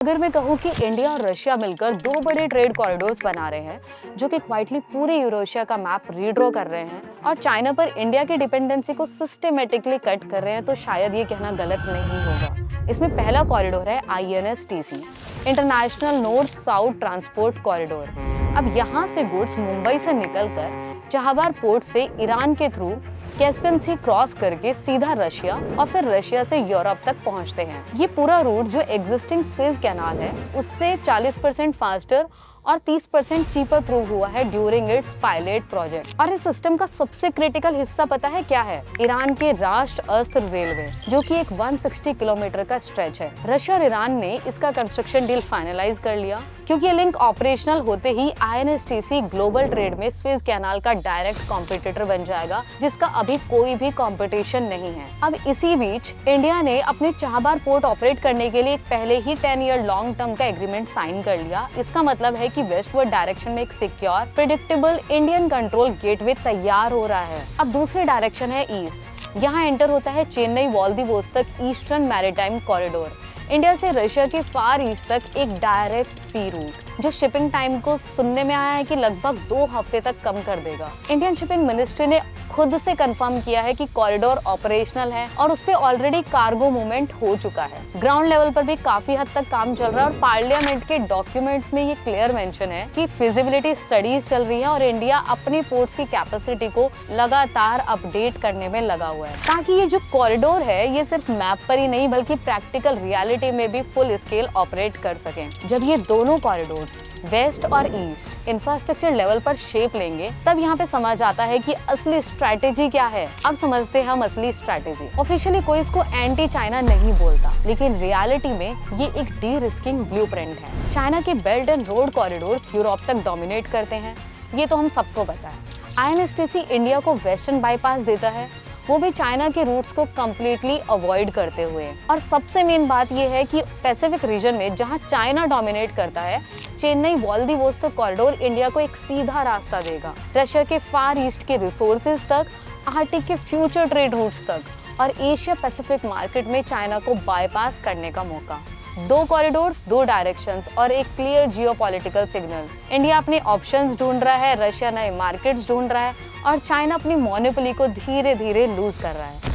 अगर मैं कहूँ कि इंडिया और रशिया मिलकर दो बड़े ट्रेड कॉरिडोर्स बना रहे हैं जो कि क्वाइटली पूरे यूरेशिया का मैप रीड्रॉ कर रहे हैं और चाइना पर इंडिया की डिपेंडेंसी को सिस्टेमेटिकली कट कर रहे हैं, तो शायद ये कहना गलत नहीं होगा। इसमें पहला कॉरिडोर है INSTC, international north south transport corridor. अब यहाँ से गुड्स मुंबई से निकलकर चाबहार पोर्ट से ईरान के थ्रू कैस्पियन सी क्रॉस करके सीधा रशिया और फिर रशिया से यूरोप तक पहुंचते हैं। ये पूरा रूट जो एग्जिस्टिंग स्वेज कैनाल है उससे 40% फास्टर और 30% चीपर प्रूव हुआ है ड्यूरिंग इट्स पायलट प्रोजेक्ट। और इस सिस्टम का सबसे क्रिटिकल हिस्सा पता है क्या है? ईरान के राष्ट्र अस्त्र रेलवे, जो कि एक 160 किलोमीटर का स्ट्रेच है। रशिया और ईरान ने इसका कंस्ट्रक्शन डील फाइनलाइज कर लिया क्योंकि ये लिंक ऑपरेशनल होते ही INSTC ग्लोबल ट्रेड में स्वेज कैनाल का डायरेक्ट कॉम्पिटिटर बन जाएगा, जिसका अभी कोई भी कंपटीशन नहीं है। अब इसी बीच इंडिया ने अपने चाबहार पोर्ट ऑपरेट करने के लिए पहले ही 10 ईयर लॉन्ग टर्म का एग्रीमेंट साइन कर लिया। इसका मतलब है कि वेस्टवर्ड डायरेक्शन में एक secure predictable Indian control gateway तैयार हो रहा है। अब दूसरी डायरेक्शन है ईस्ट। यहाँ एंटर होता है Chennai Vladivostok eastern maritime corridor, India से रशिया के फार ईस्ट तक एक डायरेक्ट सी रूट जो शिपिंग टाइम को सुनने में आया है कि लगभग 2 हफ्ते तक कम कर देगा। इंडियन शिपिंग मिनिस्ट्री ने खुद से कंफर्म किया है कि कॉरिडोर ऑपरेशनल है और उस पे ऑलरेडी कार्गो मूवमेंट हो चुका है। ग्राउंड लेवल पर भी काफी हद तक काम चल रहा है और पार्लियामेंट के डॉक्यूमेंट्स में ये क्लियर मेंशन है कि फिजिबिलिटी स्टडीज चल रही है और इंडिया अपने पोर्ट्स की कैपेसिटी को लगातार अपडेट करने में लगा हुआ है, ताकि ये जो कॉरिडोर है ये सिर्फ मैप पर ही नहीं बल्कि प्रैक्टिकल रियलिटी में भी फुल स्केल ऑपरेट कर सके। जब ये दोनों कॉरिडोर्स वेस्ट और ईस्ट इंफ्रास्ट्रक्चर लेवल पर शेप लेंगे तब यहाँ पे समझ आता है कि असली स्ट्रैटेजी क्या है। अब समझते हैं हम असली स्ट्रैटेजी। ऑफिशियली कोई इसको एंटी चाइना नहीं बोलता, लेकिन रियलिटी में ये एक डी रिस्किंग ब्लूप्रिंट है। चाइना के belt and road corridors Europe तक डोमिनेट करते हैं, ये तो हम सबको पता है। INSTC इंडिया को वेस्टर्न बाईपास देता है, वो भी चाइना के रूट्स को कम्प्लीटली अवॉइड करते हुए। और सबसे मेन बात यह है कि पैसिफिक रीजन में जहां चाइना डोमिनेट करता है, चेन्नई व्लादिवोस्तोक कॉरिडोर इंडिया को एक सीधा रास्ता देगा रशिया के फार ईस्ट के रिसोर्सेज तक, आर्टिक के फ्यूचर ट्रेड रूट्स तक और एशिया पैसिफिक मार्केट में चाइना को बाईपास करने का मौका। 2 कॉरिडोर्स, 2 डायरेक्शंस और एक क्लियर जियोपॉलिटिकल सिग्नल। इंडिया अपने ऑप्शंस ढूंढ रहा है, रशिया नए मार्केट्स ढूंढ रहा है और चाइना अपनी मोनोपोली को धीरे धीरे लूज कर रहा है।